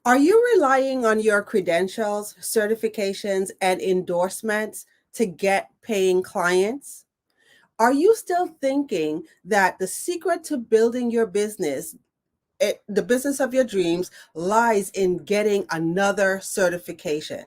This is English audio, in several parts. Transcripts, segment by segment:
Are you relying on your credentials, certifications, and endorsements to get paying clients? Are you still thinking that the secret to building your business, the business of your dreams, lies in getting another certification?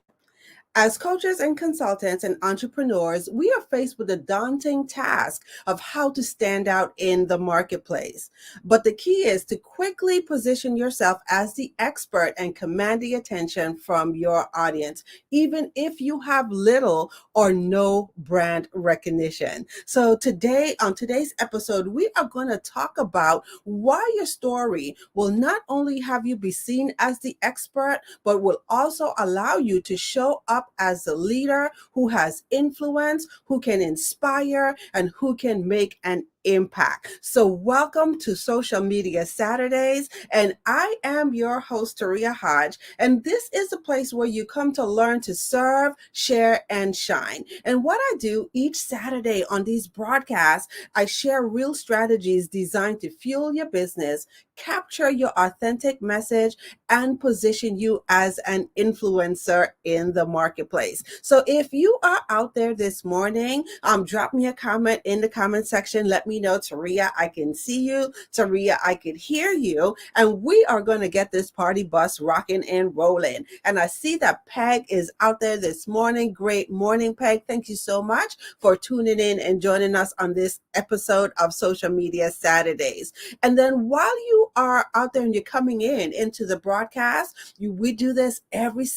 As coaches and consultants and entrepreneurs, we are faced with the daunting task of how to stand out in the marketplace. But the key is to quickly position yourself as the expert and command the attention from your audience, even if you have little or no brand recognition. So today, on today's episode, we are going to talk about why your story will not only have you be seen as the expert, but will also allow you to show up as a leader who has influence, who can inspire, and who can make an impact. So, welcome to Social Media Saturdays, and I am your host, Taria Hodge, and this is a place where you come to learn to serve, share, and shine. And what I do each Saturday on these broadcasts, I share real strategies designed to fuel your business, capture your authentic message, and position you as an influencer in the marketplace. So if you are out there this morning, drop me a comment in the comment section. Let me know, Taria, I can see you. Taria, I can hear you. And we are going to get this party bus rocking and rolling. And I see that Peg is out there this morning. Great morning, Peg. Thank you so much for tuning in and joining us on this episode of Social Media Saturdays. And then while you are out there and you're coming in into the broadcast, we do this every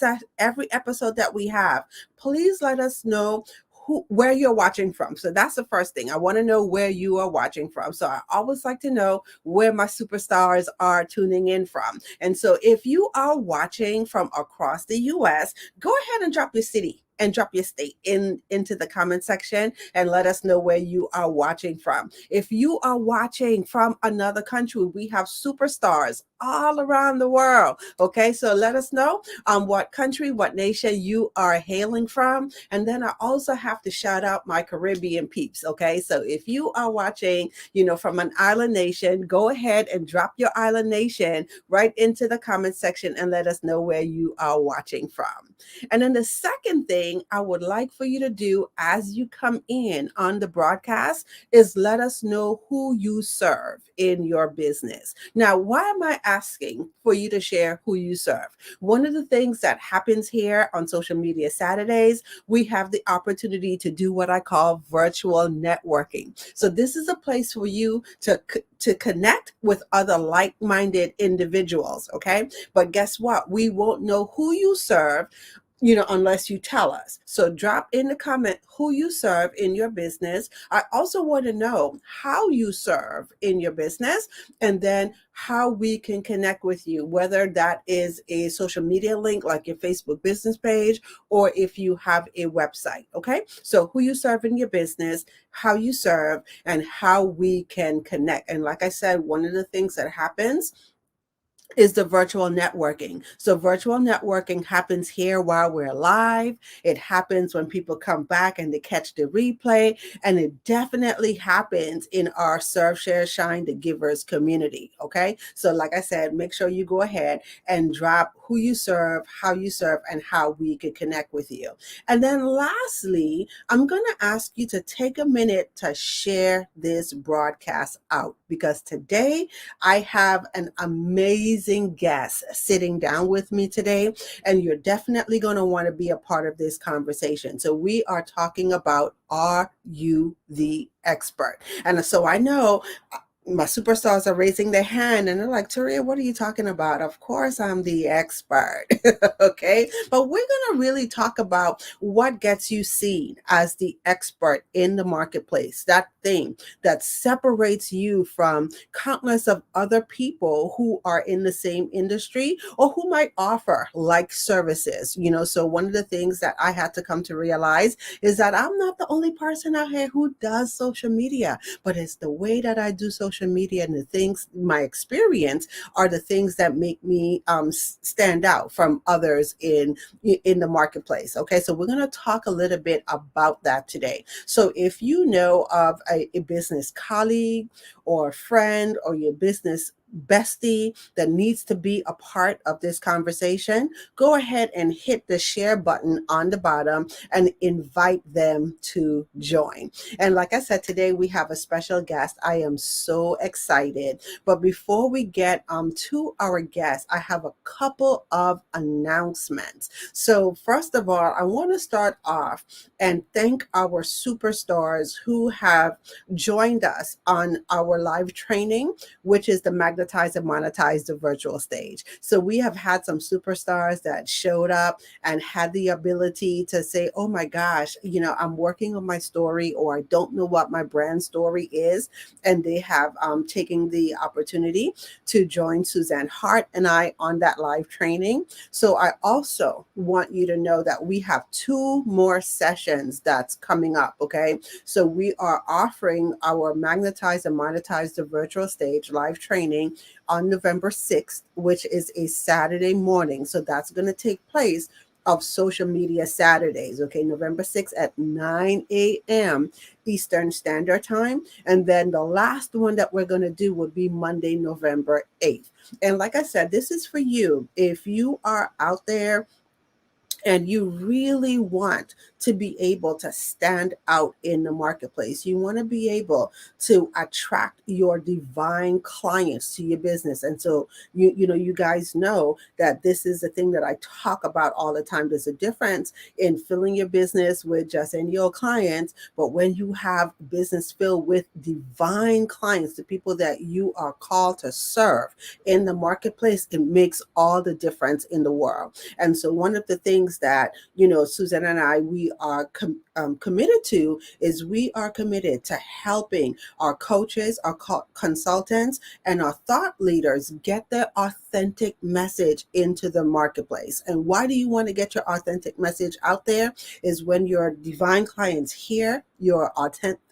episode that we have. Please let us know where you're watching from. So that's the first thing. I want to know where you are watching from. So I always like to know where my superstars are tuning in from. And so if you are watching from across the US, go ahead and drop your city and drop your state into the comment section and let us know where you are watching from. If you are watching from another country, we have superstars all around the world. Okay, so let us know what country, what nation you are hailing from. And then I also have to shout out my Caribbean peeps. Okay, so if you are watching, from an island nation, go ahead and drop your island nation right into the comment section and let us know where you are watching from. And then the second thing I would like for you to do as you come in on the broadcast is let us know who you serve in your business. Now, why am I asking for you to share who you serve? One of the things that happens here on Social Media Saturdays, we have the opportunity to do what I call virtual networking. So this is a place for you to connect with other like-minded individuals, okay? But guess what? We won't know who you serve unless you tell us. So drop in the comment who you serve in your business. I also want to know how you serve in your business and then how we can connect with you, whether that is a social media link like your Facebook business page or if you have a website. Okay. So who you serve in your business, how you serve, and how we can connect. And like I said, one of the things that happens is the virtual networking. So virtual networking happens here while we're live. It happens when people come back and they catch the replay. And it definitely happens in our Serve, Share, Shine, the Givers community. Okay. So like I said, make sure you go ahead and drop who you serve, and how we could connect with you. And then lastly, I'm going to ask you to take a minute to share this broadcast out because today I have an amazing guest sitting down with me today, and you're definitely going to want to be a part of this conversation. So we are talking about, are you the expert? And so I know my superstars are raising their hand and they're like, Taria, what are you talking about? Of course, I'm the expert. Okay. But we're going to really talk about what gets you seen as the expert in the marketplace, that thing that separates you from countless of other people who are in the same industry or who might offer like services. So one of the things that I had to come to realize is that I'm not the only person out here who does social media, but it's the way that I do social media and the things, my experience are the things that make me stand out from others in the marketplace. Okay, so we're going to talk a little bit about that today. So if you know of a business colleague or friend or your business bestie that needs to be a part of this conversation, go ahead and hit the share button on the bottom and invite them to join. And like I said, today we have a special guest. I am so excited. But before we get to our guest, I have a couple of announcements. So first of all, I want to start off and thank our superstars who have joined us on our live training, which is the Magnetize and Monetize the Virtual Stage. So we have had some superstars that showed up and had the ability to say, oh my gosh, I'm working on my story, or I don't know what my brand story is. And they have taken the opportunity to join Suzanne Hart and I on that live training. So I also want you to know that we have 2 more sessions that's coming up, okay? So we are offering our Magnetize and Monetize the Virtual Stage live training on November 6th, which is a Saturday morning. So that's going to take place of Social Media Saturdays, okay? November 6th at 9 a.m. Eastern Standard Time. And then the last one that we're going to do would be Monday, November 8th. And like I said, this is for you. If you are out there and you really want to be able to stand out in the marketplace, you want to be able to attract your divine clients to your business. And so you guys know that this is the thing that I talk about all the time. There's a difference in filling your business with just any old clients, but when you have business filled with divine clients, the people that you are called to serve in the marketplace, it makes all the difference in the world. And so one of the things that, Susan and I, we are committed to is we are committed to helping our coaches, our consultants, and our thought leaders get their authentic message into the marketplace. And why do you want to get your authentic message out there? Is when your divine clients hear your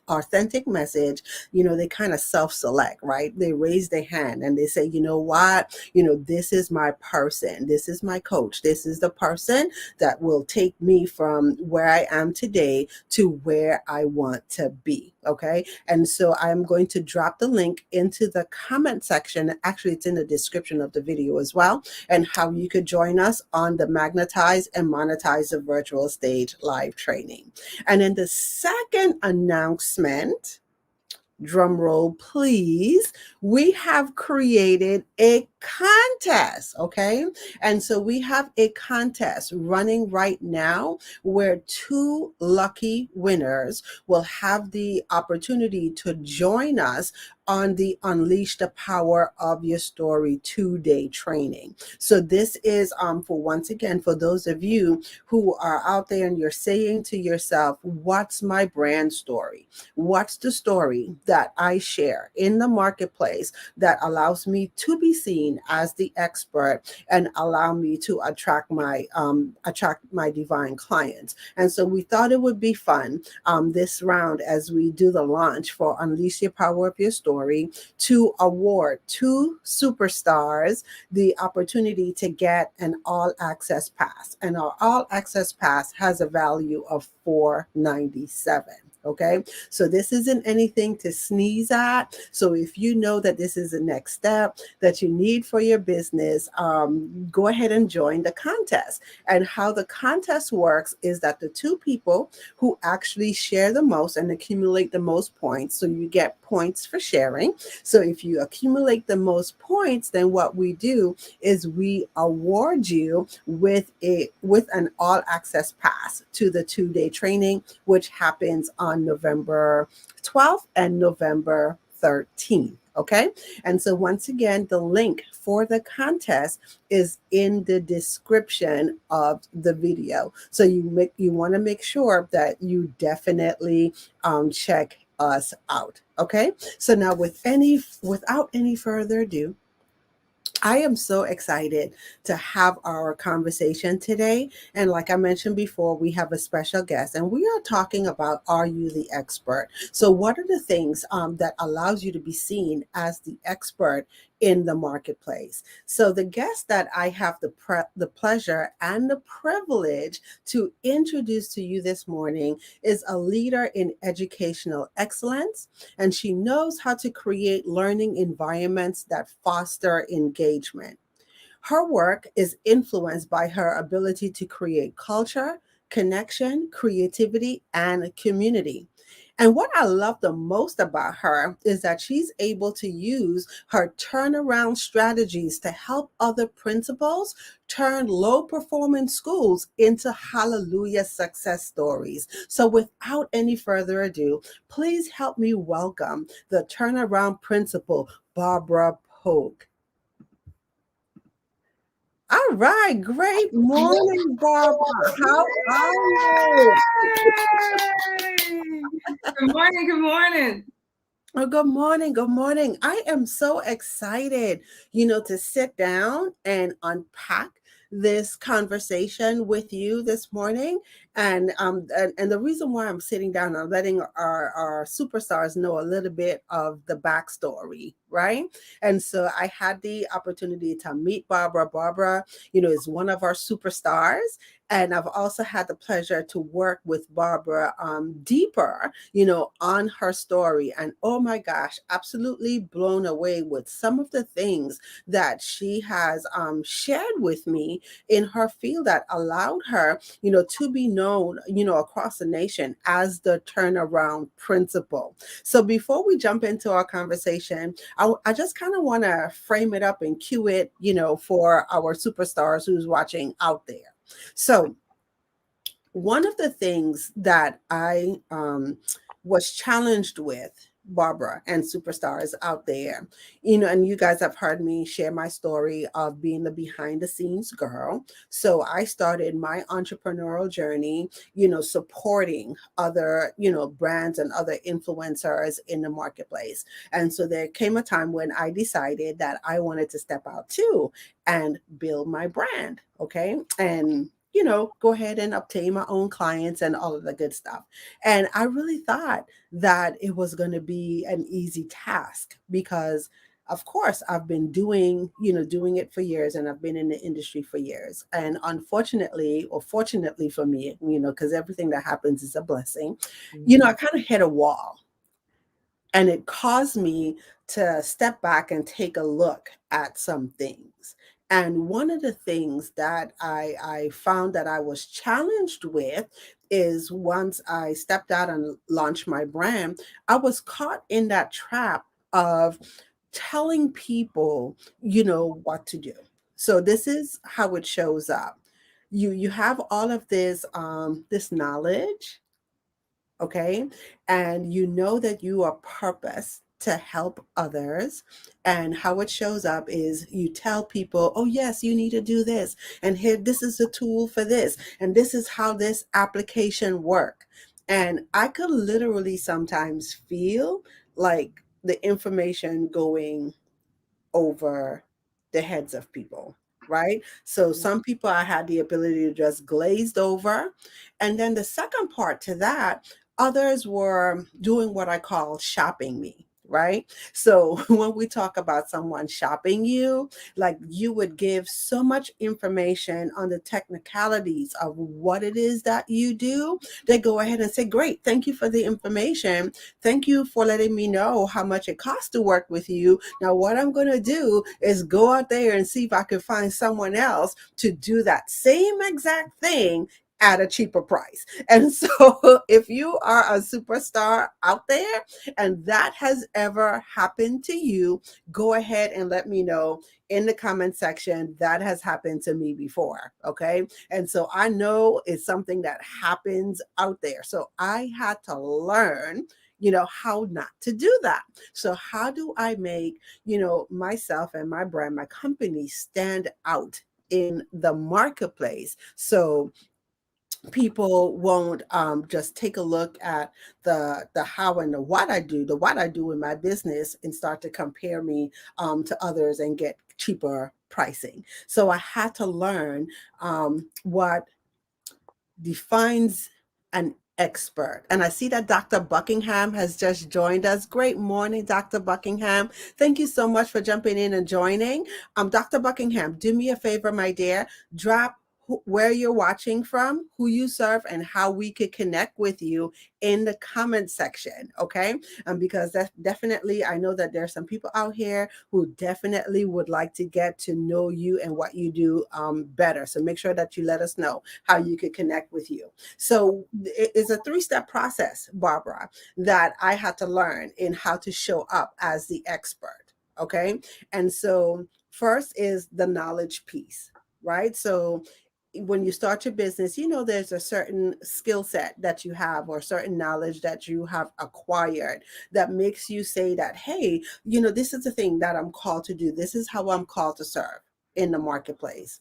authentic message, they kind of self-select, right? They raise their hand and they say, you know what, this is my person, this is my coach, this is the person that will take me from where I am today to where I want to be. Okay. And so I'm going to drop the link into the comment section. Actually, it's in the description of the video as well, and how you could join us on the Magnetize and Monetize the Virtual Stage live training. And then the second announcement, drum roll please, we have created a contest, okay? And so we have a contest running right now where 2 lucky winners will have the opportunity to join us on the Unleash the Power of Your Story 2-day training. So this is for, once again, for those of you who are out there and you're saying to yourself, what's my brand story? What's the story that I share in the marketplace that allows me to be seen as the expert and allow me to attract my divine clients? And so we thought it would be fun this round, as we do the launch for Unleash Your Power of Your Story, to award 2 superstars the opportunity to get an all access pass. And our all access pass has a value of $497. Okay, so this isn't anything to sneeze at. So if you know that this is the next step that you need for your business, go ahead and join the contest. And how the contest works is that the 2 people who actually share the most and accumulate the most points, so you get points for sharing. So if you accumulate the most points, then what we do is we award you with an all access pass to the 2-day training, which happens on November 12th and November 13th. Okay. And so once again, the link for the contest is in the description of the video. So you want to make sure that you definitely check us out. Okay. So now without any further ado, I am so excited to have our conversation today. And like I mentioned before, we have a special guest and we are talking about, are you the expert? So what are the things that allows you to be seen as the expert in the marketplace. So the guest that I have the pleasure and the privilege to introduce to you this morning is a leader in educational excellence, and she knows how to create learning environments that foster engagement. Her work is influenced by her ability to create culture, connection, creativity, and community. And what I love the most about her is that she's able to use her turnaround strategies to help other principals turn low performing schools into hallelujah success stories. So, without any further ado, please help me welcome the turnaround principal, Barbara Polk. All right, great morning, Barbara. How are you? Yay! Good morning. Good morning. Oh, good morning. Good morning. I am so excited, to sit down and unpack this conversation with you this morning. And the reason why I'm sitting down and letting our superstars know a little bit of the backstory, right? And so I had the opportunity to meet Barbara. Barbara, is one of our superstars. And I've also had the pleasure to work with Barbara deeper, on her story. And oh my gosh, absolutely blown away with some of the things that she has shared with me in her field that allowed her, to be known, across the nation as the turnaround principal. So before we jump into our conversation, I just kind of want to frame it up and cue it, for our superstars who's watching out there. So, one of the things that I was challenged with, Barbara and superstars out there, and you guys have heard me share my story of being the behind the scenes girl. So I started my entrepreneurial journey, supporting other, brands and other influencers in the marketplace. And so there came a time when I decided that I wanted to step out too and build my brand. Okay. And go ahead and obtain my own clients and all of the good stuff. And I really thought that it was going to be an easy task because of course I've been doing it for years, and I've been in the industry for years. And unfortunately, or fortunately for me, because everything that happens is a blessing, I kind of hit a wall, and it caused me to step back and take a look at some things. And one of the things that I found that I was challenged with is once I stepped out and launched my brand, I was caught in that trap of telling people, what to do. So this is how it shows up. You have all of this knowledge, okay? And you know that you are purposed to help others. And how it shows up is you tell people, oh, yes, you need to do this. And here, this is the tool for this. And this is how this application work. And I could literally sometimes feel like the information going over the heads of people, right? So some people I had the ability to just glazed over. And then the second part to that, others were doing what I call shopping me. Right. So when we talk about someone shopping you, like you would give so much information on the technicalities of what it is that you do, they go ahead and say, great, thank you for the information. Thank you for letting me know how much it costs to work with you. Now, what I'm going to do is go out there and see if I can find someone else to do that same exact thing at a cheaper price. And so, if you are a superstar out there and that has ever happened to you, go ahead and let me know in the comment section. That has happened to me before. Okay. And so I know it's something that happens out there. So I had to learn, how not to do that. So how do I make, myself and my brand, my company stand out in the marketplace? So people won't just take a look at the how and the what I do in my business and start to compare me to others and get cheaper pricing. So I had to learn what defines an expert. And I see that Dr. Buckingham has just joined us. Great morning, Dr. Buckingham. Thank you so much for jumping in and joining. Dr. Buckingham, do me a favor, my dear. Drop where you're watching from, who you serve, and how we could connect with you in the comment section, okay? Because that's definitely, I know that there's some people out here who definitely would like to get to know you and what you do better. So make sure that you let us know how you could connect with you. So it's a three-step process, Barbara, that I had to learn in how to show up as the expert, okay? And so first is the knowledge piece, right? So when you start your business, there's a certain skill set that you have or certain knowledge that you have acquired that makes you say that, hey, this is the thing that I'm called to do. This is how I'm called to serve in the marketplace.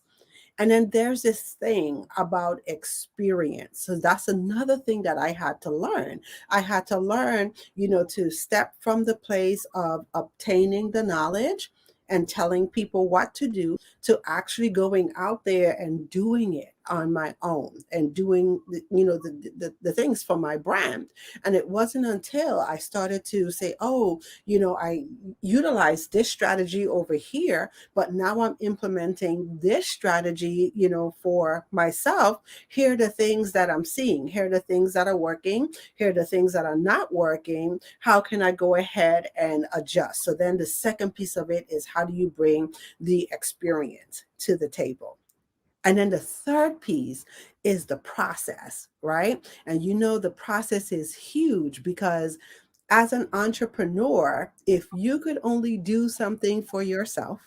And then there's this thing about experience. So that's another thing that I had to learn. I had to learn, to step from the place of obtaining the knowledge and telling people what to do to actually going out there and doing it on my own and doing the things for my brand. And it wasn't until I started to say, oh, I utilize this strategy over here, but now I'm implementing this strategy, for myself. Here are the things that I'm seeing. Here are the things that are working. Here are the things that are not working. How can I go ahead and adjust? So then the second piece of it is, how do you bring the experience to the table? And then the third piece is the process, right? And the process is huge because as an entrepreneur, if you could only do something for yourself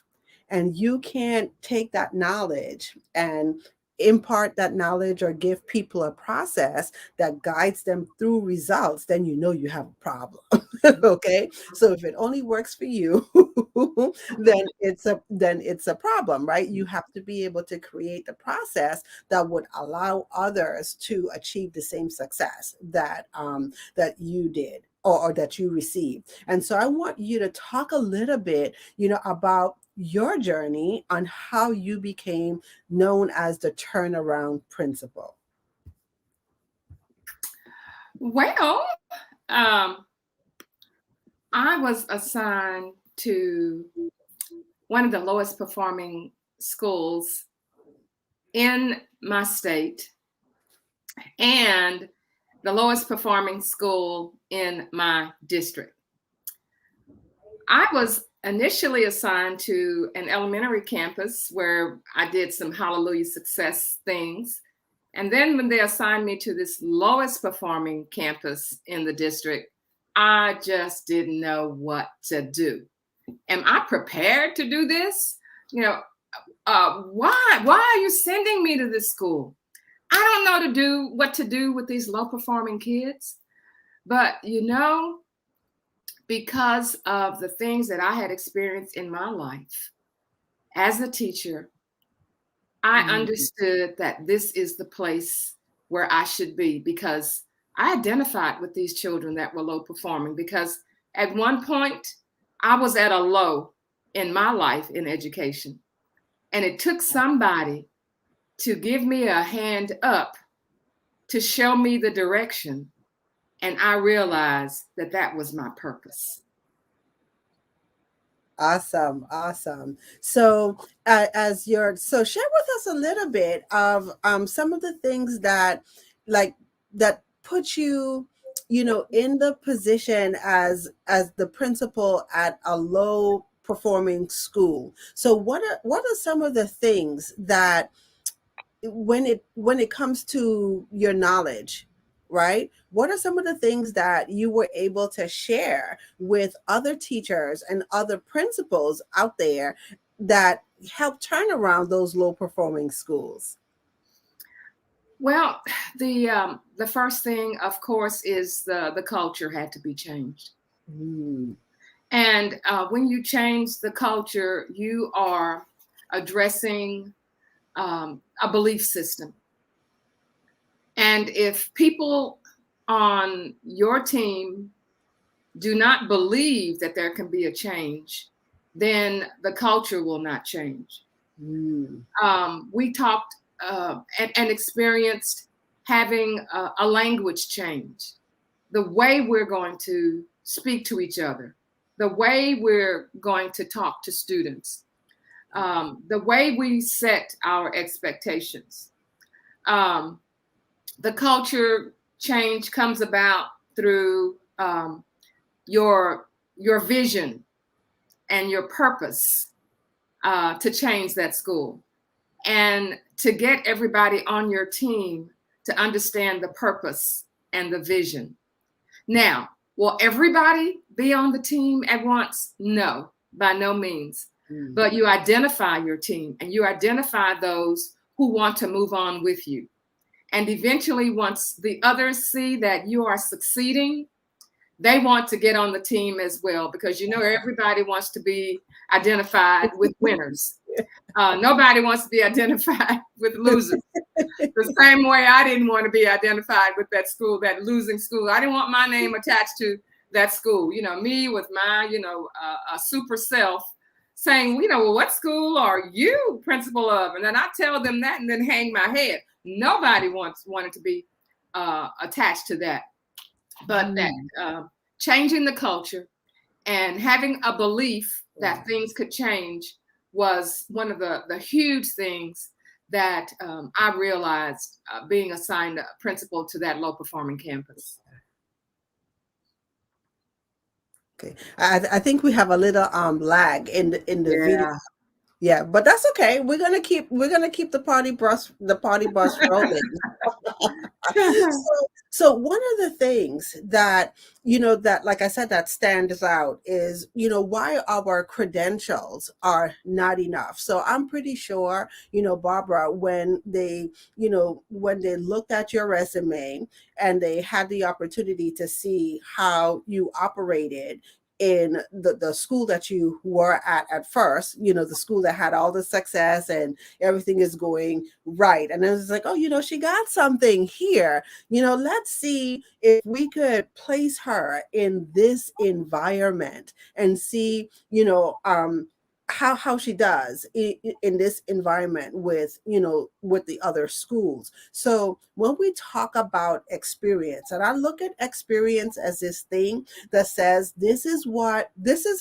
and you can't take that knowledge and impart that knowledge or give people a process that guides them through results, then you have a problem. Okay? So if it only works for you, then it's a problem, right? You have to be able to create the process that would allow others to achieve the same success that you did or that you received. And so I want you to talk a little bit, about your journey on how you became known as the turnaround principal. Well, um, I was assigned to one of the lowest performing schools in my state and the lowest performing school in my district. I was initially assigned to an elementary campus where I did some hallelujah success things. And then when they assigned me to this lowest performing campus in the district, I just didn't know what to do. Am I prepared to do this? You know, why are you sending me to this school? I don't know what to do with these low performing kids. But because of the things that I had experienced in my life as a teacher, I Mhm. understood that this is the place where I should be because I identified with these children that were low performing because at one point I was at a low in my life in education. And it took somebody to give me a hand up to show me the direction. And I realized that that was my purpose. Awesome, awesome. So, so share with us a little bit of some of the things that, like, that put you, in the position as the principal at a low performing school. So, what are some of the things that when it comes to your knowledge, right, what are some of the things that you were able to share with other teachers and other principals out there that help turn around those low performing schools? Well, the first thing, of course, is the culture had to be changed. Mm, And when you change the culture, you are addressing a belief system. And if people on your team do not believe that there can be a change, then the culture will not change. mm, We talked and experienced having a language change, the way we're going to speak to each other, the way we're going to talk to students, the way we set our expectations. Um, the culture change comes about through your vision and your purpose to change that school, and to get everybody on your team to understand the purpose and the vision. Now, will everybody be on the team at once? No, by no means. But you identify your team and you identify those who want to move on with you. And eventually, once the others see that you are succeeding, they want to get on the team as well, because everybody wants to be identified with winners. Nobody wants to be identified with losers. The same way I didn't want to be identified with that school, that losing school. I didn't want my name attached to that school. Me with my, a super self saying, well, what school are you principal of? And then I tell them that and then hang my head. Nobody wanted to be attached to that. But that changing the culture and having a belief that things could change was one of the huge things that I realized being assigned a principal to that low performing campus. Okay, I think we have a little lag in the video. Yeah. Yeah, but that's okay. We're gonna keep the party bus rolling. So one of the things that that, like I said, that stands out is why our credentials are not enough. So I'm pretty sure Barbara, when they looked at your resume and they had the opportunity to see how you operated in the school that you were at first, the school that had all the success and everything is going right. And it was like, oh, she got something here. Let's see if we could place her in this environment and see, how she does in this environment with with the other schools. So when we talk about experience, and I look at experience as this thing that says this is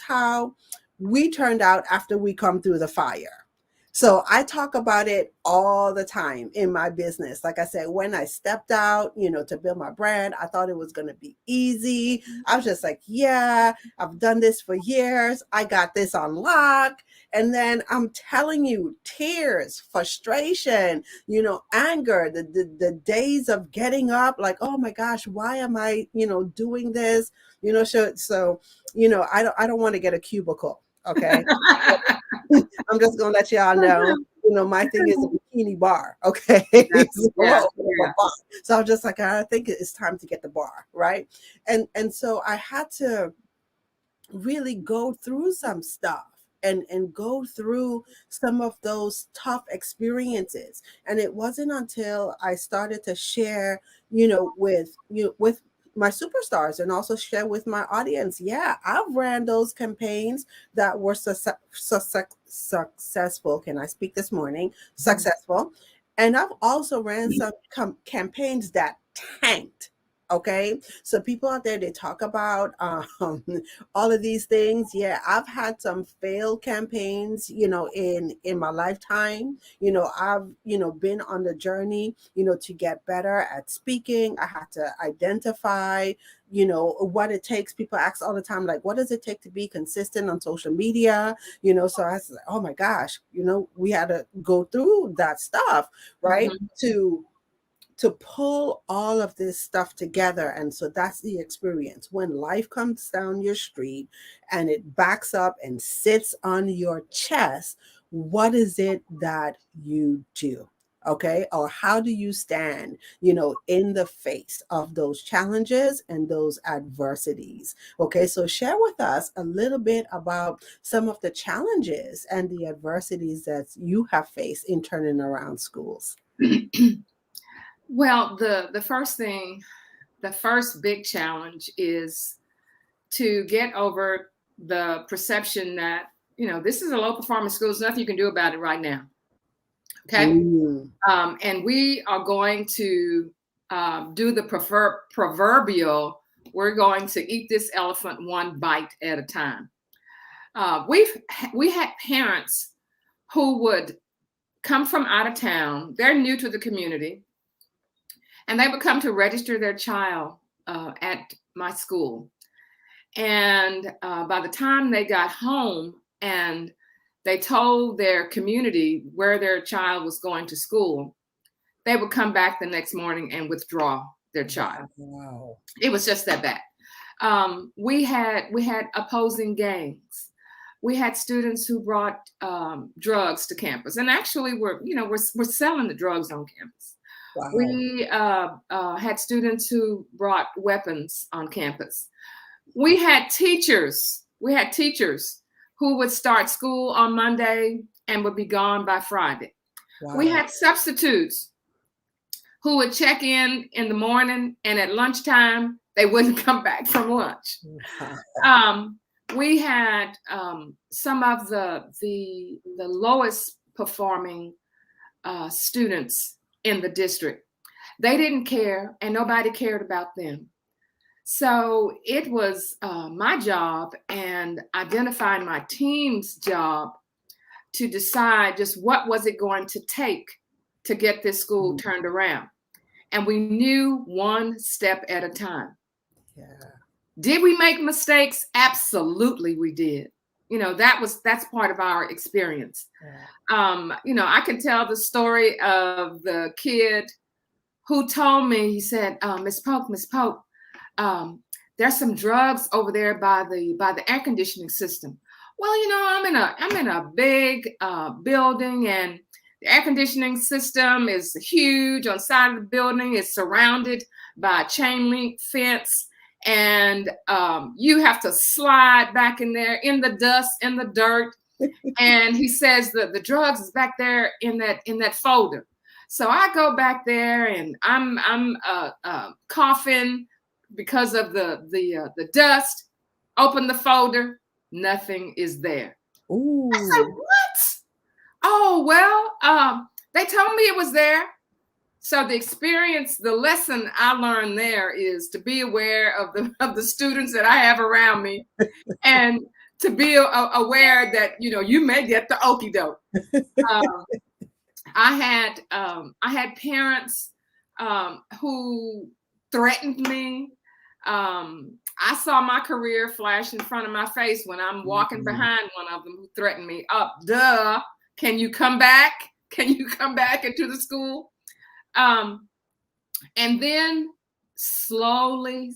how we turned out after we come through the fire. So I talk about it all the time in my business. Like I said, when I stepped out, to build my brand, I thought it was going to be easy. I was just like, yeah, I've done this for years. I got this on lock. And then I'm telling you, tears, frustration, anger, the days of getting up, like, oh my gosh, why am I, doing this? So I don't want to get a cubicle. Okay. I'm just gonna let y'all know, my thing is a bikini bar. Okay. So I'm just like, I think it's time to get the bar, right? And so I had to really go through some stuff and go through some of those tough experiences. And it wasn't until I started to share, with my superstars and also share with my audience. Yeah, I've ran those campaigns that were successful. Can I speak this morning? Successful. And I've also ran some campaigns that tanked. Okay, so people out there, they talk about all of these things. Yeah, I've had some failed campaigns, in my lifetime. I've been on the journey, to get better at speaking. I had to identify what it takes. People ask all the time, like, what does it take to be consistent on social media? So I was like, oh my gosh, we had to go through that stuff, right? To pull all of this stuff together. And so that's the experience. When life comes down your street and it backs up and sits on your chest, what is it that you do? Okay. Or how do you stand, in the face of those challenges and those adversities? Okay. So share with us a little bit about some of the challenges and the adversities that you have faced in turning around schools. Well, the first big challenge is to get over the perception that, this is a low performance school. There's nothing you can do about it right now. Okay. And we are going to do the proverbial, we're going to eat this elephant one bite at a time. We had parents who would come from out of town. They're new to the community, and they would come to register their child at my school. And by the time they got home and they told their community where their child was going to school, they would come back the next morning and withdraw their child. Wow. It was just that bad. We had opposing gangs. We had students who brought drugs to campus, and actually, we're selling the drugs on campus. Wow. We had students who brought weapons on campus. We had teachers. Who would start school on Monday and would be gone by Friday. Wow. We had substitutes who would check in the morning, and at lunchtime they wouldn't come back from lunch. Wow. We had some of the lowest performing students in the district. They didn't care, and nobody cared about them. So it was my job and identifying my team's job to decide just what was it going to take to get this school turned around. And we knew one step at a time. Yeah. Did we make mistakes? Absolutely we did. That's part of our experience. Yeah. I can tell the story of the kid who told me, he said, Miss Polk, there's some drugs over there by the air conditioning system. Well, I'm in a big building, and the air conditioning system is huge. On the side of the building, it's surrounded by a chain link fence, and you have to slide back in there in the dust, in the dirt. And he says that the drugs is back there in that folder. So I go back there, and I'm coughing because of the dust. Open the folder, nothing is there. Ooh. I said, what? Oh, well, they told me it was there. So the lesson I learned there is to be aware of the students that I have around me, and to be aware that you may get the okie doke. I had parents who threatened me. I saw my career flash in front of my face when I'm walking behind one of them who threatened me. Duh. Can you come back? Can you come back into the school? And then slowly,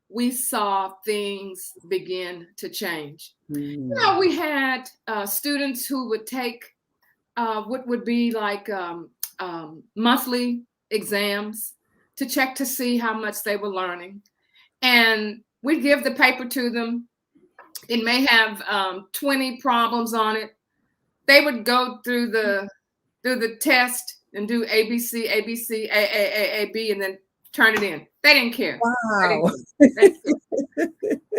we saw things begin to change. We had students who would take what would be like monthly exams to check to see how much they were learning. And we'd give the paper to them. It may have 20 problems on it. They would go through the test and do ABC, ABC, A, B, and then turn it in. They didn't care. Wow.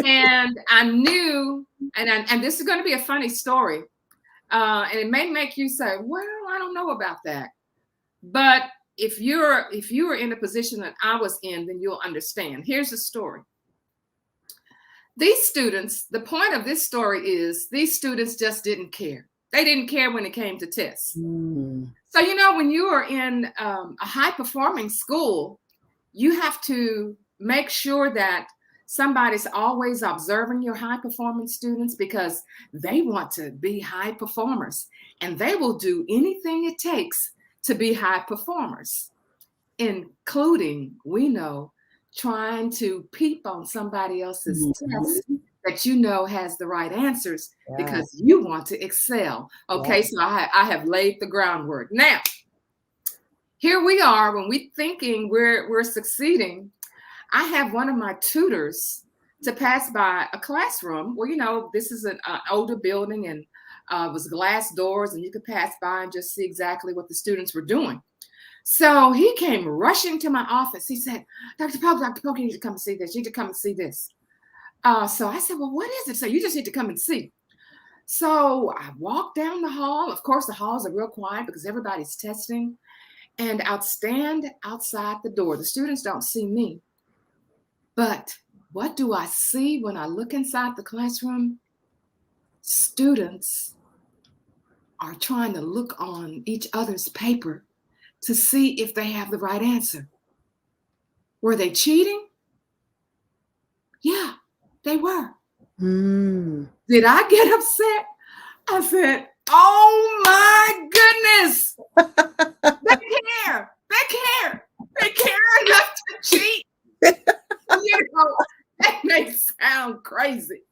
And I knew, and this is going to be a funny story, and it may make you say, well, I don't know about that. But if you were in a position that I was in, then you'll understand. Here's the story. These students, the point of this story is these students just didn't care. They didn't care when it came to tests. So, when you are in a high performing school, you have to make sure that somebody's always observing your high performing students, because they want to be high performers, and they will do anything it takes to be high performers, including, we know, trying to peep on somebody else's test that has the right answers, because you want to excel. Okay, so I have laid the groundwork. Now, here we are when we're thinking we're succeeding. I have one of my tutors to pass by a classroom where, this is an older building, and it was glass doors, and you could pass by and just see exactly what the students were doing. So he came rushing to my office. He said, Dr. Polk, you need to come and see this. You need to come and see this. So I said, well, what is it? So you just need to come and see. So I walked down the hall. Of course, the halls are real quiet because everybody's testing. And I'll stand outside the door. The students don't see me. But what do I see when I look inside the classroom? Students are trying to look on each other's paper to see if they have the right answer. Were they cheating? Yeah, they were. Mm. Did I get upset? I said, oh my goodness, they care. They care. They care enough to cheat. You know, that may sound crazy.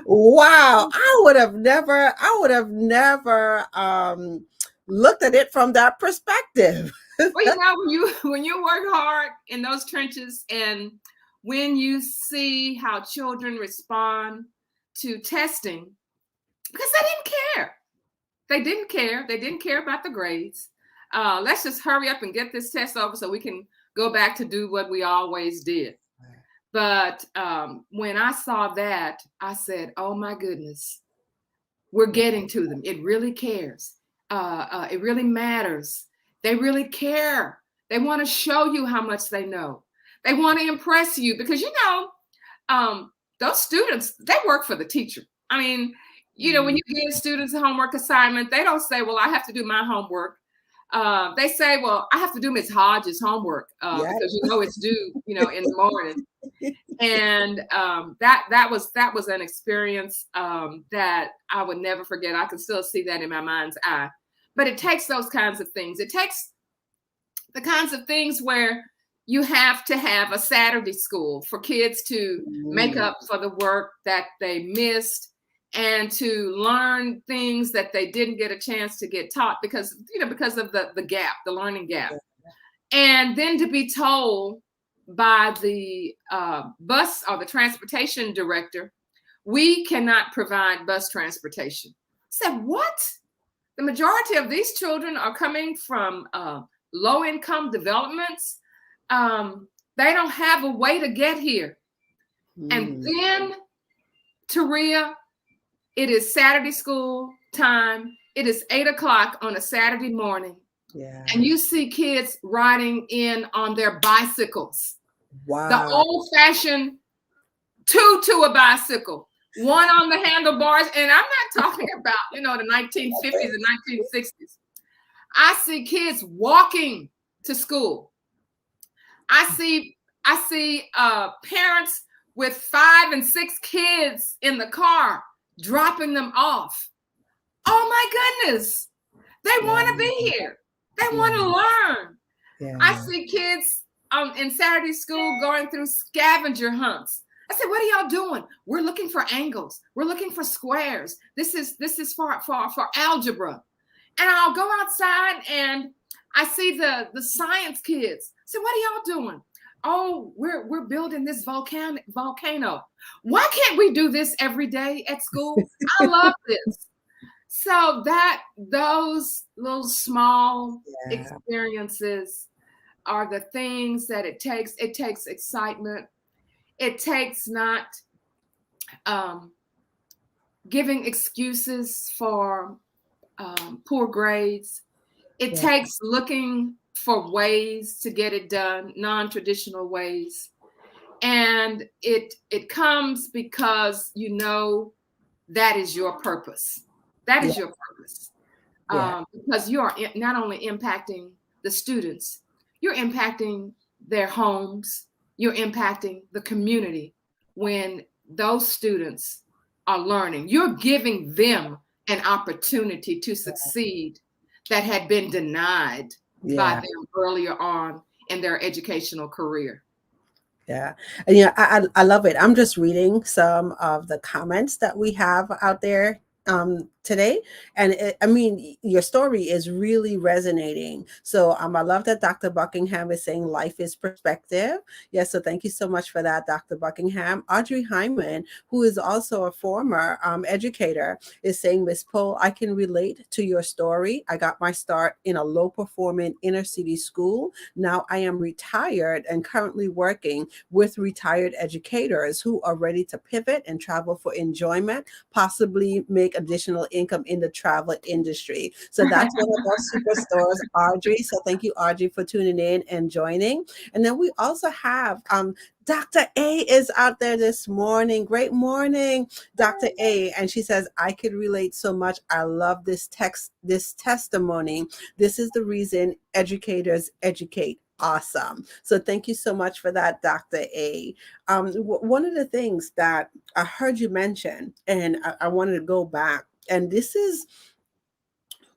Wow, I would have never looked at it from that perspective. Well, you know, when you work hard in those trenches, and when you see how children respond to testing, because they didn't care. They didn't care. They didn't care about the grades. Let's just hurry up and get this test over so we can go back to do what we always did. But when I saw that, I said, oh my goodness, we're getting to them. It really cares. It really matters. They really care. They want to show you how much they know. They want to impress you because, those students, they work for the teacher. I mean, when you give students a homework assignment, they don't say, well, I have to do my homework. They say, well, I have to do Miss Hodges' homework Yeah. because it's due, in the morning. And that was an experience that I would never forget. I can still see that in my mind's eye. But it takes those kinds of things. It takes the kinds of things where you have to have a Saturday school for kids to make up for the work that they missed and to learn things that they didn't get a chance to get taught because of the gap, the learning gap. And then to be told by the bus or the transportation director, we cannot provide bus transportation. I said, what? The majority of these children are coming from low-income developments. They don't have a way to get here. And then, Taria, it is Saturday school time. It is 8:00 on a Saturday morning. Yeah. And you see kids riding in on their bicycles. Wow. The old-fashioned two to a bicycle, one on the handlebars. And I'm not talking about, the 1950s and 1960s. I see kids walking to school. I see parents with 5 and 6 kids in the car dropping them off. Oh my goodness. They want to be here. They want to learn. Yeah. I see kids in Saturday school going through scavenger hunts. I said, what are y'all doing? We're looking for angles. We're looking for squares. This is for algebra. And I'll go outside and I see the science kids. I said, what are y'all doing? Oh, we're building this volcano. Why can't we do this every day at school? I love this. So those little small experiences are the things that it takes. It takes excitement. It takes not giving excuses for poor grades. It takes looking for ways to get it done, non-traditional ways. And it comes because that is your purpose. That is your purpose. Because you are not only impacting the students, you're impacting their homes, you're impacting the community when those students are learning. You're giving them an opportunity to succeed that had been denied by them earlier on in their educational career. Yeah. And I love it. I'm just reading some of the comments that we have out there today. And your story is really resonating. So I love that Dr. Buckingham is saying life is perspective. Yes. So thank you so much for that, Dr. Buckingham. Audrey Hyman, who is also a former educator, is saying, Ms. Pohl, I can relate to your story. I got my start in a low performing inner city school. Now I am retired and currently working with retired educators who are ready to pivot and travel for enjoyment, possibly make additional income in the travel industry. So that's one of our superstars, Audrey. So thank you, Audrey, for tuning in and joining. And then we also have Dr. A is out there this morning. Great morning, Dr. A. And she says, I could relate so much. I love this testimony. This is the reason educators educate. Awesome. So thank you so much for that, Dr. A. One of the things that I heard you mention, and I wanted to go back, and this is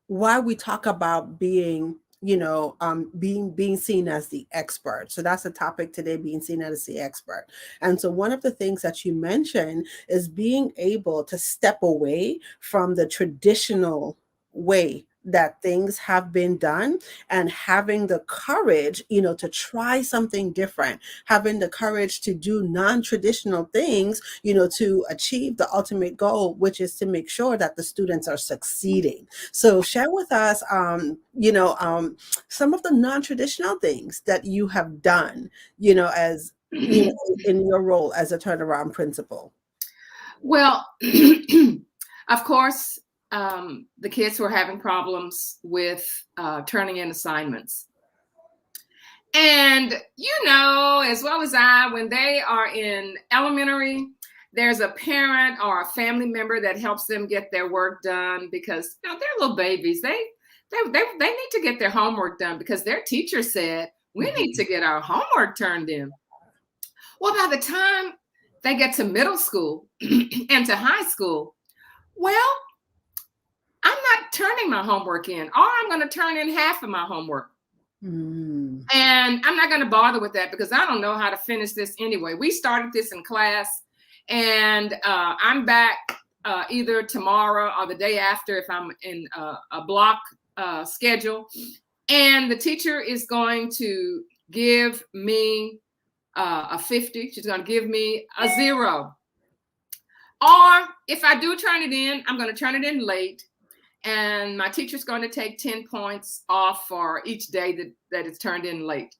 why we talk about being, being seen as the expert. So that's the topic today, being seen as the expert. And so one of the things that you mentioned is being able to step away from the traditional way that things have been done, and having the courage, to try something different, having the courage to do non-traditional things, to achieve the ultimate goal, which is to make sure that the students are succeeding. So share with us, some of the non-traditional things that you have done, as in your role as a turnaround principal. Well, of course, the kids were having problems with turning in assignments. And as well as I, when they are in elementary, there's a parent or a family member that helps them get their work done, because they're little babies. They need to get their homework done because their teacher said we need to get our homework turned in. Well, by the time they get to middle school and to high school, well, I'm not turning my homework in, or I'm going to turn in half of my homework. And I'm not going to bother with that because I don't know how to finish this anyway. We started this in class, and I'm back either tomorrow or the day after if I'm in a block schedule. And the teacher is going to give me a 50. She's going to give me a 0. Or if I do turn it in, I'm going to turn it in late. And my teacher's going to take 10 points off for each day that it's turned in late.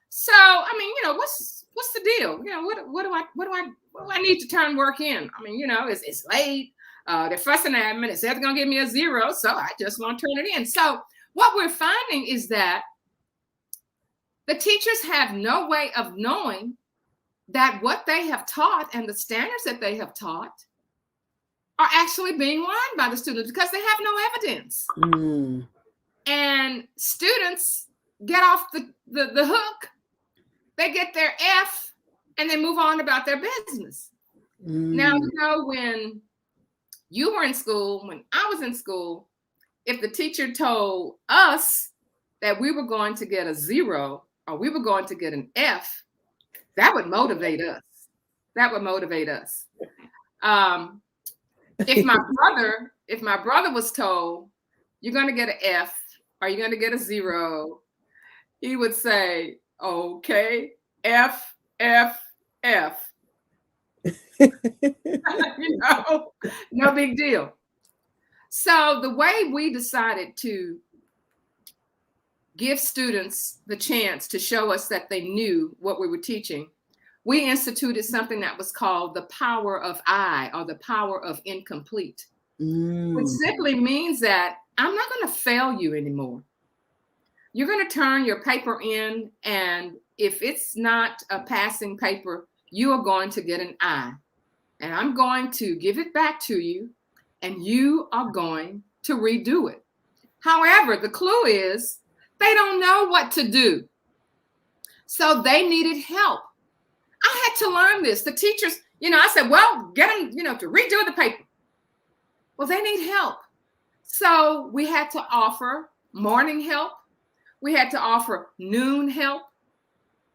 So, I mean, what's the deal? What do I need to turn work in? I mean, it's late. They're fussing at me. They said they're going to give me a 0. So I just want to turn it in. So what we're finding is that the teachers have no way of knowing that what they have taught and the standards that they have taught are actually being learned by the students because they have no evidence. And students get off the hook. They get their F and they move on about their business. Now, when you were in school, when I was in school, if the teacher told us that we were going to get a 0 or we were going to get an F, that would motivate us. If my brother was told you're going to get an F or you're going to get a 0, he would say, okay, F, F, F. No big deal. So the way we decided to give students the chance to show us that they knew what we were teaching, we instituted something that was called the power of I, or the power of incomplete, which simply means that I'm not going to fail you anymore. You're going to turn your paper in, and if it's not a passing paper, you are going to get an I. And I'm going to give it back to you, and you are going to redo it. However, the clue is they don't know what to do. So they needed help. I had to learn this. The teachers, I said, well, get them, to redo the paper. Well, they need help. So we had to offer morning help. We had to offer noon help.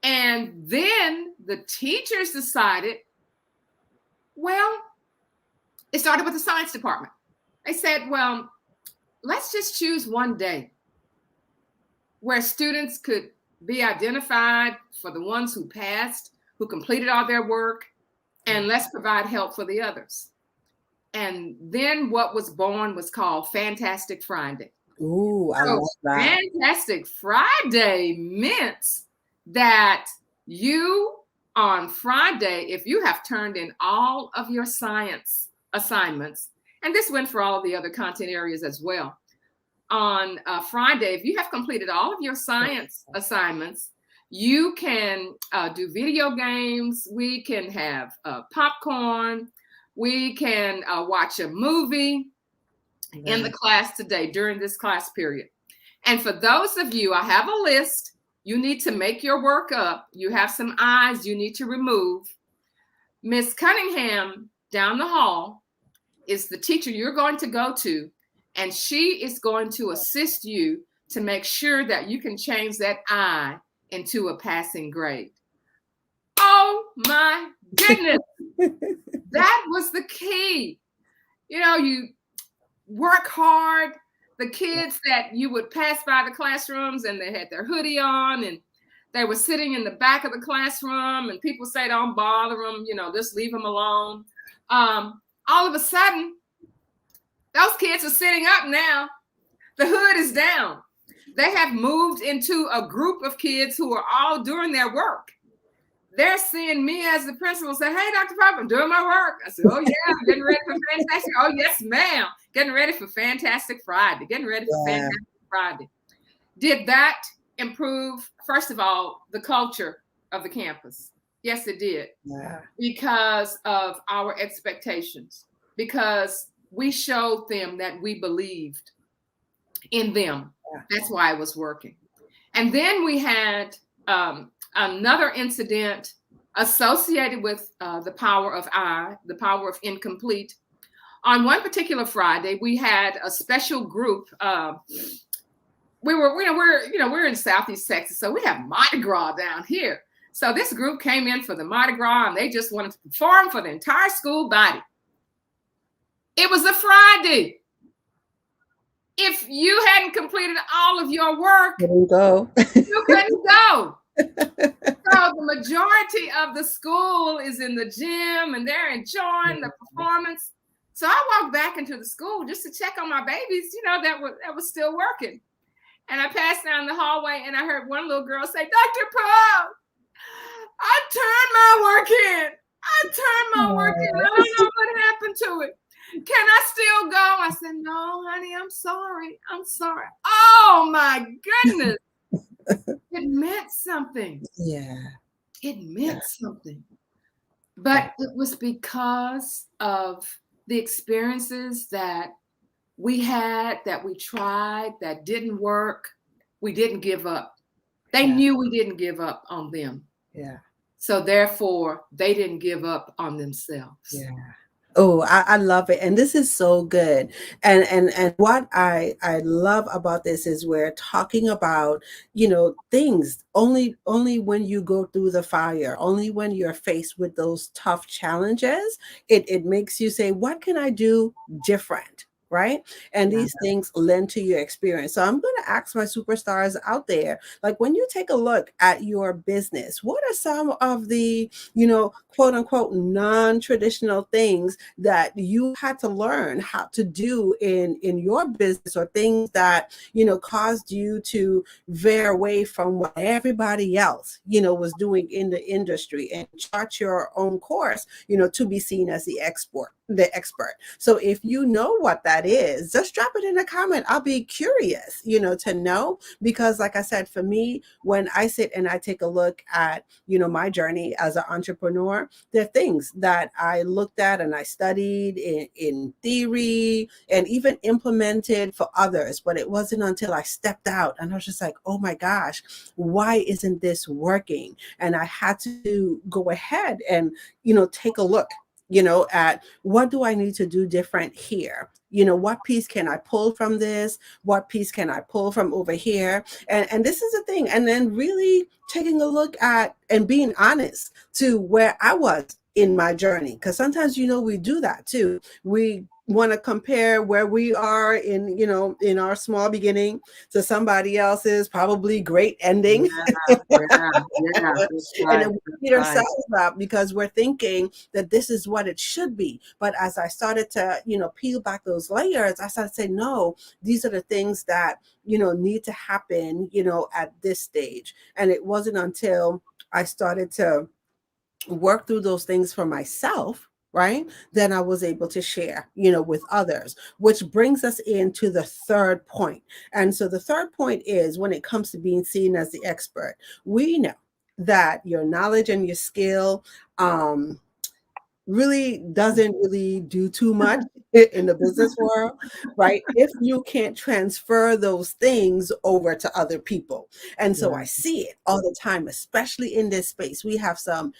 And then the teachers decided, well, it started with the science department. They said, well, let's just choose one day where students could be identified for the ones who passed, who completed all their work, and let's provide help for the others. And then what was born was called Fantastic Friday. Ooh, I love that. Fantastic Friday meant that you, on Friday, if you have turned in all of your science assignments And this went for all of the other content areas as well. On Friday, if you have completed all of your science assignments, you can do video games. We can have popcorn. We can watch a movie in the class today during this class period. And for those of you, I have a list. You need to make your work up. You have some I's you need to remove. Miss Cunningham down the hall is the teacher you're going to go to, and she is going to assist you to make sure that you can change that I into a passing grade. Oh my goodness. That was the key. You know, you work hard. The kids that you would pass by the classrooms and they had their hoodie on and they were sitting in the back of the classroom and people say, don't bother them, you know, just leave them alone. All of a sudden, those kids are sitting up now. The hood is down. They have moved into a group of kids who are all doing their work. They're seeing me as the principal say, hey, Dr. Pop, I'm doing my work. I said, oh, yeah, I'm getting ready for fantastic. Oh, yes, ma'am. Getting ready for Fantastic Friday. Getting ready for Fantastic Friday. Did that improve, first of all, the culture of the campus? Yes, it did. Yeah. Because of our expectations. Because we showed them that we believed in them. Yeah. That's why it was working. And then we had another incident associated with the power of I, the power of incomplete. On one particular Friday, we had a special group. We're in Southeast Texas, so we have Mardi Gras down here. So this group came in for the Mardi Gras, and they just wanted to perform for the entire school body. It was a Friday. If you hadn't completed all of your work, you couldn't go. So the majority of the school is in the gym and they're enjoying the performance. So I walked back into the school just to check on my babies, you know, that was still working. And I passed down the hallway and I heard one little girl say, Dr. Polk, I turned my work in. I don't know what happened to it. Can I still go? I said, no, honey, I'm sorry. Oh my goodness. It meant something. Yeah. It meant something. But it was because of the experiences that we had, that we tried, that didn't work. We didn't give up. They knew we didn't give up on them. Yeah. So therefore, they didn't give up on themselves. Yeah. Oh, I love it. And this is so good. And what I love about this is we're talking about, you know, things only when you go through the fire, only when you're faced with those tough challenges, it makes you say, what can I do different? Right. And these things lend to your experience. So I'm going to ask my superstars out there, like when you take a look at your business, what are some of the, you know, quote unquote, non-traditional things that you had to learn how to do in your business, or things that, you know, caused you to veer away from what everybody else, you know, was doing in the industry and chart your own course, you know, to be seen as the expert. So if you know what that is, just drop it in a comment. I'll be curious, you know, to know, because like I said, for me, when I sit and I take a look at, you know, my journey as an entrepreneur, there are things that I looked at and I studied in theory and even implemented for others. But it wasn't until I stepped out and I was just like, oh my gosh, why isn't this working? And I had to go ahead and, you know, take a look, you know, at what do I need to do different here? You know, what piece can I pull from this? What piece can I pull from over here? And this is the thing. And then really taking a look at and being honest to where I was in my journey. Because sometimes, you know, we do that too. We want to compare where we are in, you know, in our small beginning to somebody else's probably great ending. And then we beat ourselves up because we're thinking that this is what it should be. But as I started to, you know, peel back those layers, I started to say, no, these are the things that, you know, need to happen, you know, at this stage. And it wasn't until I started to work through those things for myself, right, then I was able to share, with others, which brings us into the third point. And so the third point is, when it comes to being seen as the expert, we know that your knowledge and your skill, um, really doesn't really do too much in the business world, right? If you can't transfer those things over to other people. And so I Right. see it all the time, especially in this space. We have some,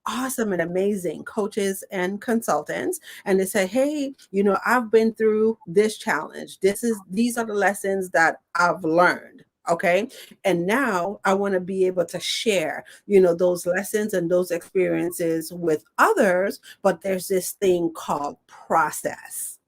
awesome and amazing coaches and consultants, and they say, hey, I've been through this challenge. These are the lessons that I've learned. Okay. And now I want to be able to share, those lessons and those experiences with others. But there's this thing called process.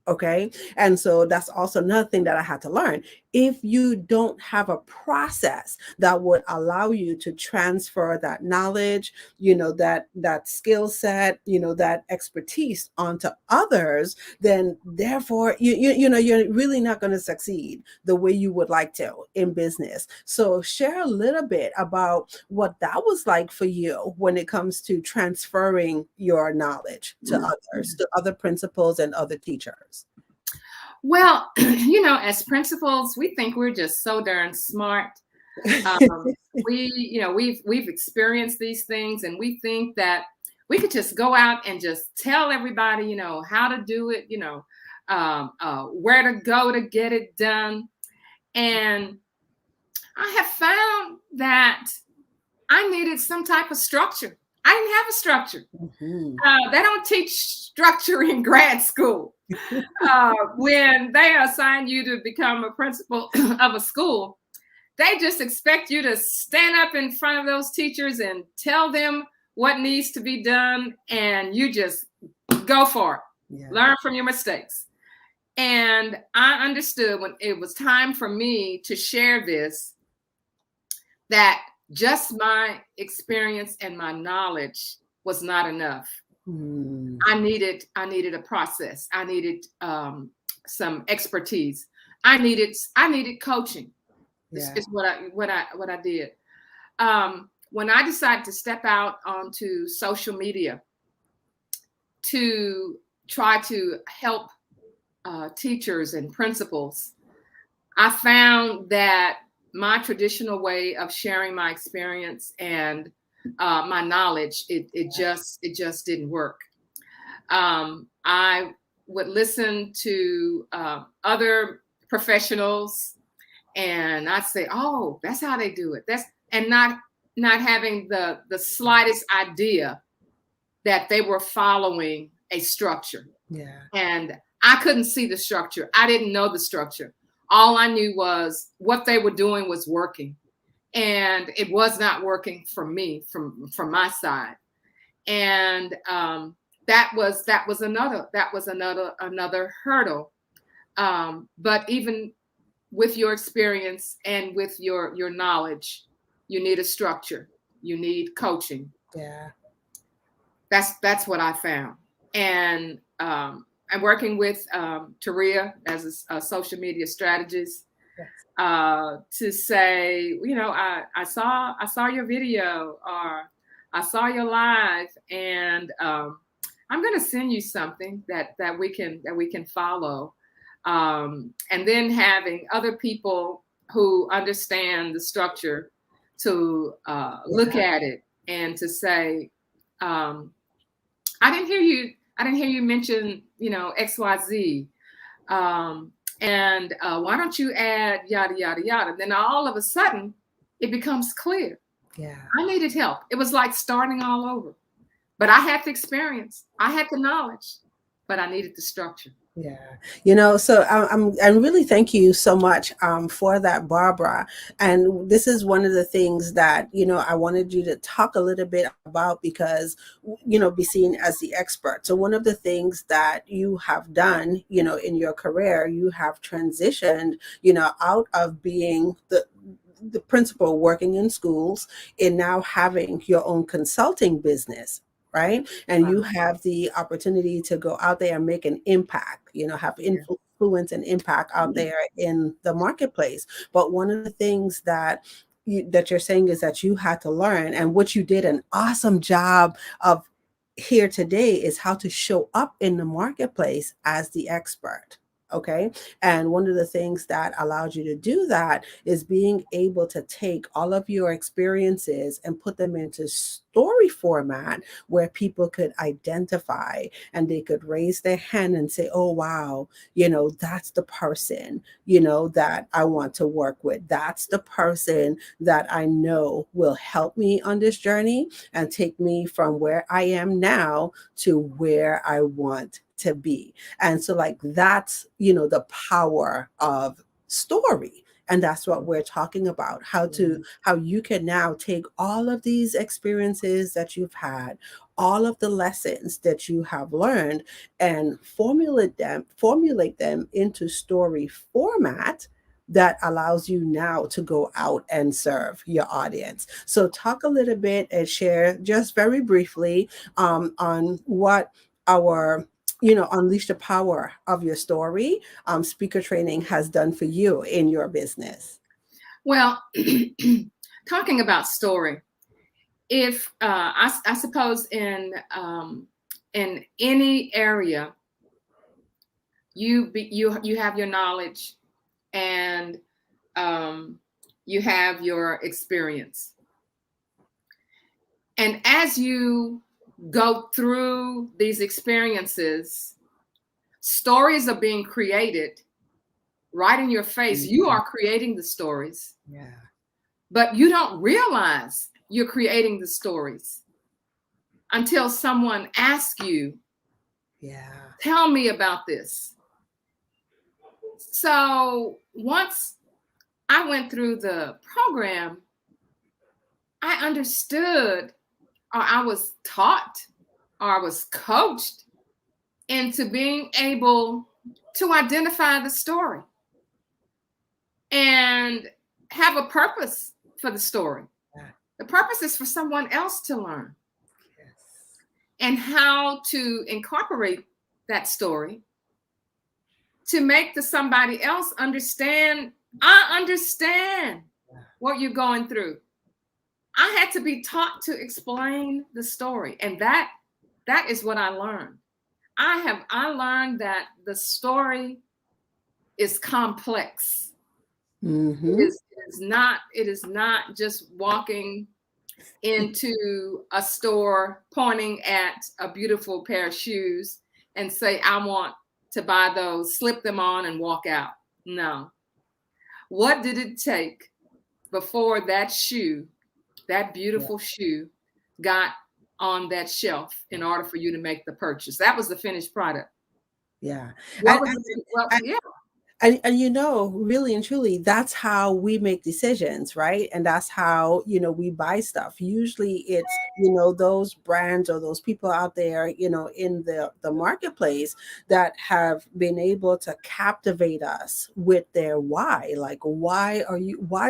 Okay. And so that's also another thing that I had to learn. If you don't have a process that would allow you to transfer that knowledge, that skill set, that expertise onto others, then therefore you're really not going to succeed the way you would like to in business. So share a little bit about what that was like for you when it comes to transferring your knowledge to others, to other principals and other teachers. Well, as principals, we think we're just so darn smart. We've experienced these things, and we think that we could just go out and just tell everybody, how to do it, where to go to get it done. And I have found that I needed some type of structure. I didn't have a structure. Mhm. They don't teach structure in grad school. When they assign you to become a principal of a school, they just expect you to stand up in front of those teachers and tell them what needs to be done, and you just go for it. Yeah. Learn from your mistakes. And I understood when it was time for me to share this, that just my experience and my knowledge was not enough. Mm. I needed a process. I needed some expertise. I needed coaching. This Yeah. is what I did. When I decided to step out onto social media to try to help teachers and principals, I found that my traditional way of sharing my experience and my knowledge, it just didn't work. I would listen to other professionals, and I'd say, "Oh, that's how they do it." And not having the slightest idea that they were following a structure. Yeah. And I couldn't see the structure. I didn't know the structure. All I knew was what they were doing was working, and it was not working for me from my side. And that was another hurdle. But even with your experience and with your knowledge, you need a structure. You need coaching. Yeah. That's what I found. And I'm working with Taria as a social media strategist, Yes. to say, I saw your video, or I saw your live, and I'm going to send you something that we can follow, and then having other people who understand the structure to look Yeah. at it and to say, um, I didn't hear you mention, XYZ. And why don't you add yada, yada, yada? Then all of a sudden, it becomes clear. Yeah. I needed help. It was like starting all over. But I had the experience, I had the knowledge, but I needed the structure. Yeah. So I really thank you so much for that, Barbara. And this is one of the things that, I wanted you to talk a little bit about, because, be seen as the expert. So one of the things that you have done, in your career, you have transitioned, out of being the principal working in schools, and now having your own consulting business, right? And Right. you have the opportunity to go out there and make an impact, have influence and impact out there in the marketplace. But one of the things that you're saying is that you had to learn, and what you did an awesome job of here today is how to show up in the marketplace as the expert. Okay. And one of the things that allows you to do that is being able to take all of your experiences and put them into story format where people could identify and they could raise their hand and say, oh, wow, that's the person, that I want to work with. That's the person that I know will help me on this journey and take me from where I am now to where I want to be. And so, like, that's, the power of story. And that's what we're talking about, how you can now take all of these experiences that you've had, all of the lessons that you have learned, and formulate them into story format that allows you now to go out and serve your audience. So talk a little bit and share just very briefly on what our unleash the power of your story speaker training has done for you in your business. Well, talking about story, if I suppose in any area you have your knowledge and you have your experience, and as you go through these experiences, stories are being created right in your face. You are creating the stories, Yeah. but you don't realize you're creating the stories until someone asks you, Yeah. tell me about this. So once I went through the program, I understood, or I was taught, or I was coached into being able to identify the story and have a purpose for the story. Yeah. The purpose is for someone else to learn Yes. and how to incorporate that story to make the somebody else understand. I understand Yeah. what you're going through. I had to be taught to explain the story, and that is what I learned. I learned that the story is complex. Mm-hmm. It is not just walking into a store, pointing at a beautiful pair of shoes and say, I want to buy those, slip them on and walk out. No. What did it take before that shoe, that Yeah. beautiful shoe, got on that shelf in order for you to make the purchase? That was the finished product. Yeah. What And, was the, well, yeah, and really and truly, that's how we make decisions, right? And that's how we buy stuff. Usually it's those brands or those people out there in the marketplace that have been able to captivate us with their why. Like, why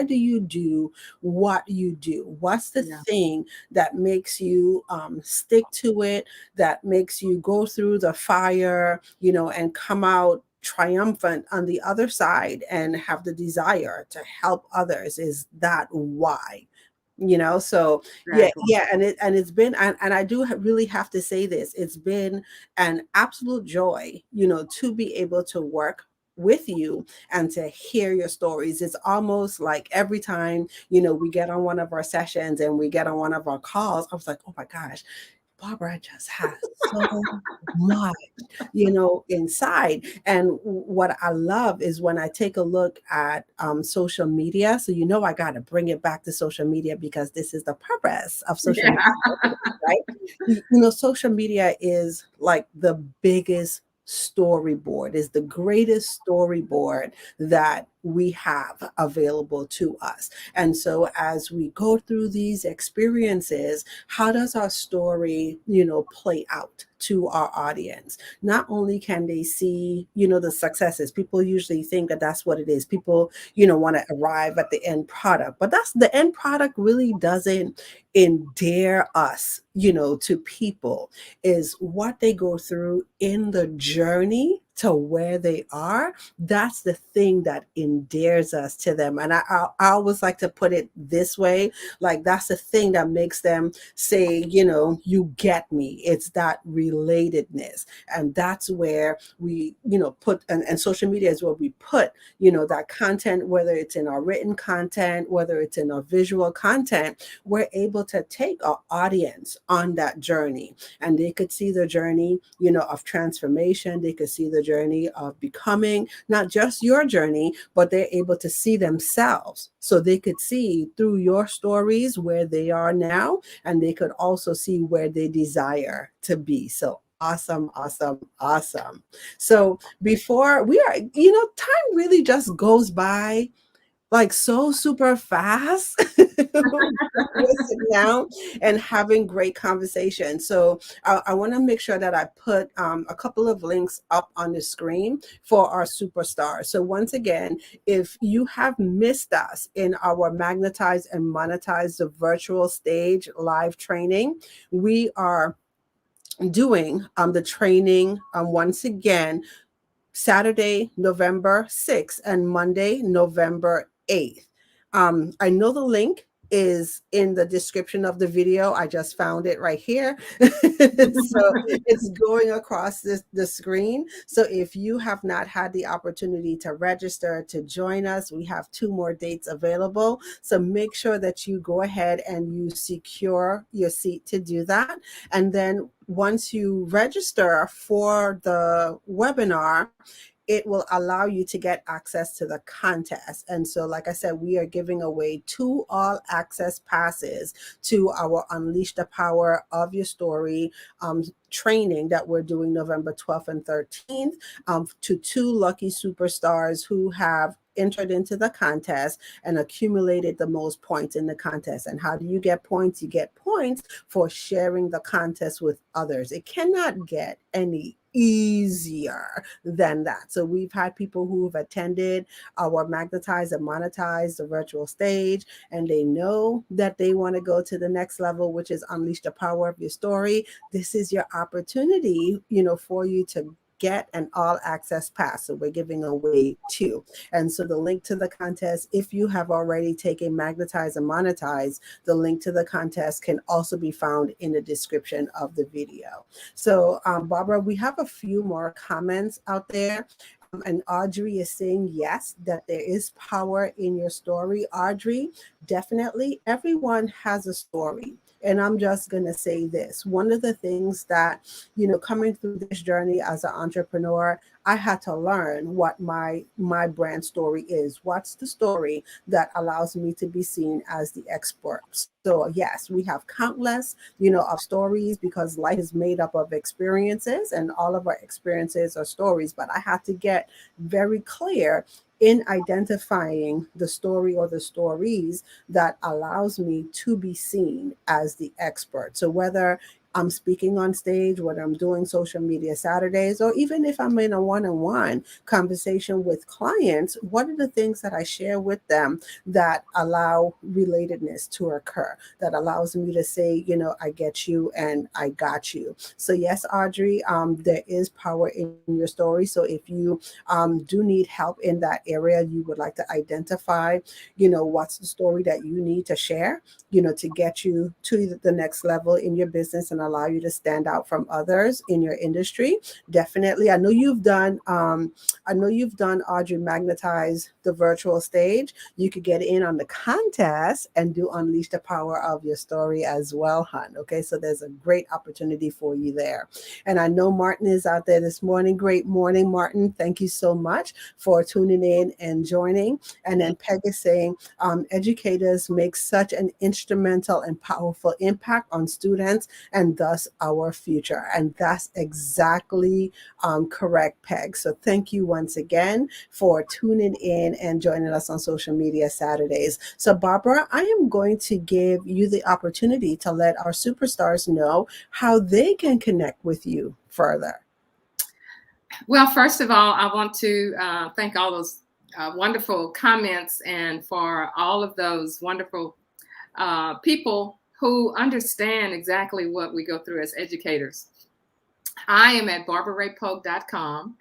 do you do what you do? What's the yeah, thing that makes you stick to it, that makes you go through the fire, and come out triumphant on the other side and have the desire to help others? Is that why? So yeah, exactly. yeah. And it's been, and I do really have to say this, it's been an absolute joy to be able to work with you and to hear your stories. It's almost like every time we get on one of our sessions and we get on one of our calls, I was like, oh my gosh, Barbara just has so much, inside. And what I love is when I take a look at social media. So, I got to bring it back to social media because this is the purpose of social Yeah, media, right? Social media is like the biggest storyboard, is the greatest storyboard that we have available to us. And so as we go through these experiences, how does our story, play out to our audience? Not only can they see, the successes, people usually think that that's what it is. People, want to arrive at the end product, but that's the end product really doesn't endear us, to people, is what they go through in the journey to where they are, that's the thing that endears us to them. And I always like to put it this way, like that's the thing that makes them say, you get me. It's that relatedness. And that's where we, put, and social media is where we put, that content, whether it's in our written content, whether it's in our visual content, we're able to take our audience on that journey, and they could see the journey, of transformation. They could see the journey of becoming, not just your journey, but they're able to see themselves. So they could see through your stories where they are now, and they could also see where they desire to be. So awesome, awesome, awesome. So before we are, time really just goes by like so super fast. We're sitting down and having great conversation. So I want to make sure that I put a couple of links up on the screen for our superstars. So once again, if you have missed us in our Magnetize and Monetize the Virtual Stage live training, we are doing the training once again Saturday, November 6th, and Monday, November 8th. I know the link is in the description of the video. I just found it right here. So it's going across the screen. So if you have not had the opportunity to register to join us, we have 2 more dates available. So make sure that you go ahead and you secure your seat to do that. And then once you register for the webinar, it will allow you to get access to the contest. And so, like I said, we are giving away 2 all-access passes to our Unleash the Power of Your Story training that we're doing November 12th and 13th to 2 lucky superstars who have entered into the contest and accumulated the most points in the contest. And how do you get points? You get points for sharing the contest with others. It cannot get any easier than that. So we've had people who've attended our Magnetize and Monetize the Virtual Stage, and they know that they want to go to the next level, which is unleash the power of your story. This is your opportunity, for you to get an all access pass. So we're giving away 2. And so the link to the contest, if you have already taken Magnetize and Monetize, the link to the contest can also be found in the description of the video. So, Barbara, we have a few more comments out there. And Audrey is saying, yes, that there is power in your story. Audrey, definitely everyone has a story. And I'm just going to say this. One of the things that, coming through this journey as an entrepreneur, I had to learn what my brand story is. What's the story that allows me to be seen as the expert? So yes, we have countless, of stories, because life is made up of experiences, and all of our experiences are stories. But I had to get very clear in identifying the story or the stories that allows me to be seen as the expert. So whether I'm speaking on stage, whether I'm doing social media Saturdays, or even if I'm in a one-on-one conversation with clients, what are the things that I share with them that allow relatedness to occur, that allows me to say, I get you and I got you. So yes, Audrey, there is power in your story. So if you do need help in that area, you would like to identify, what's the story that you need to share, to get you to the next level in your business and allow you to stand out from others in your industry. Definitely. I know you've done Audrey Magnetize the Virtual Stage. You could get in on the contest and do Unleash the Power of Your Story as well, hon. Okay. So there's a great opportunity for you there. And I know Martin is out there this morning. Great morning, Martin. Thank you so much for tuning in and joining. And then Peg is saying, educators make such an instrumental and powerful impact on students and thus our future. And that's exactly correct, Peg. So thank you once again for tuning in and joining us on social media Saturdays. So Barbara, I am going to give you the opportunity to let our superstars know how they can connect with you further. Well, first of all, I want to thank all those wonderful comments and for all of those wonderful people who understand exactly what we go through as educators. I am at barbarapolk.com,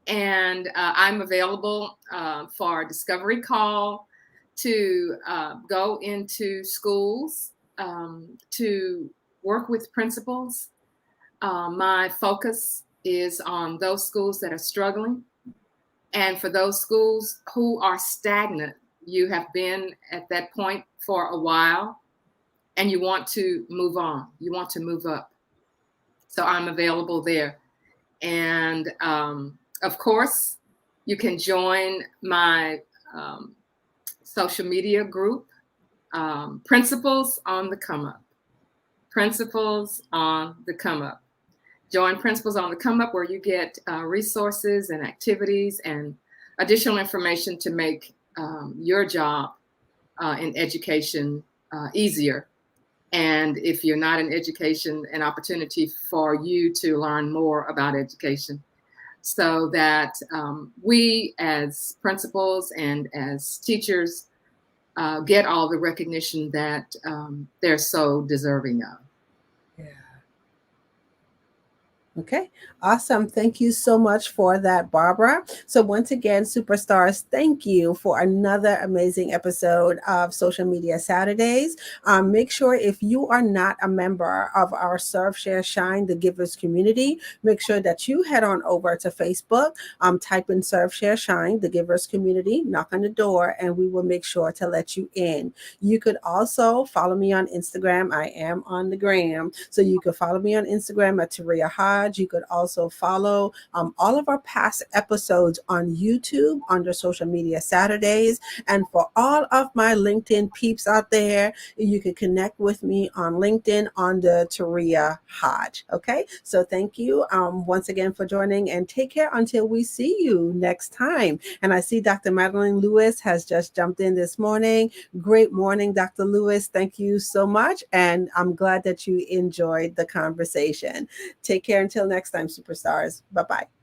And I'm available for a discovery call to go into schools to work with principals. My focus is on those schools that are struggling, and for those schools who are stagnant. You have been at that point for a while and you want to move on, you want to move up. So I'm available there. And of course, you can join my social media group, Principles on the Come Up. Principles on the Come Up. Join Principles on the Come Up, where you get resources and activities and additional information to make your job in education easier. And if you're not in education, an opportunity for you to learn more about education, so that we as principals and as teachers get all the recognition that they're so deserving of. Yeah. Okay, awesome. Thank you so much for that, Barbara. So, once again, superstars, thank you for another amazing episode of Social Media Saturdays. Make sure if you are not a member of our Serve, Share, Shine, the Givers community, make sure that you head on over to Facebook, type in Serve, Share, Shine, the Givers community, knock on the door, and we will make sure to let you in. You could also follow me on Instagram. I am on the gram. So, you could follow me on Instagram at Taria Hodge. You could also follow all of our past episodes on YouTube under Social Media Saturdays. And for all of my LinkedIn peeps out there, you can connect with me on LinkedIn under Taria Hodge. Okay, so thank you once again for joining, and take care until we see you next time. And I see Dr. Madeline Lewis has just jumped in this morning. Great morning, Dr. Lewis. Thank you so much. And I'm glad that you enjoyed the conversation. Take care until next time, superstars. Bye bye.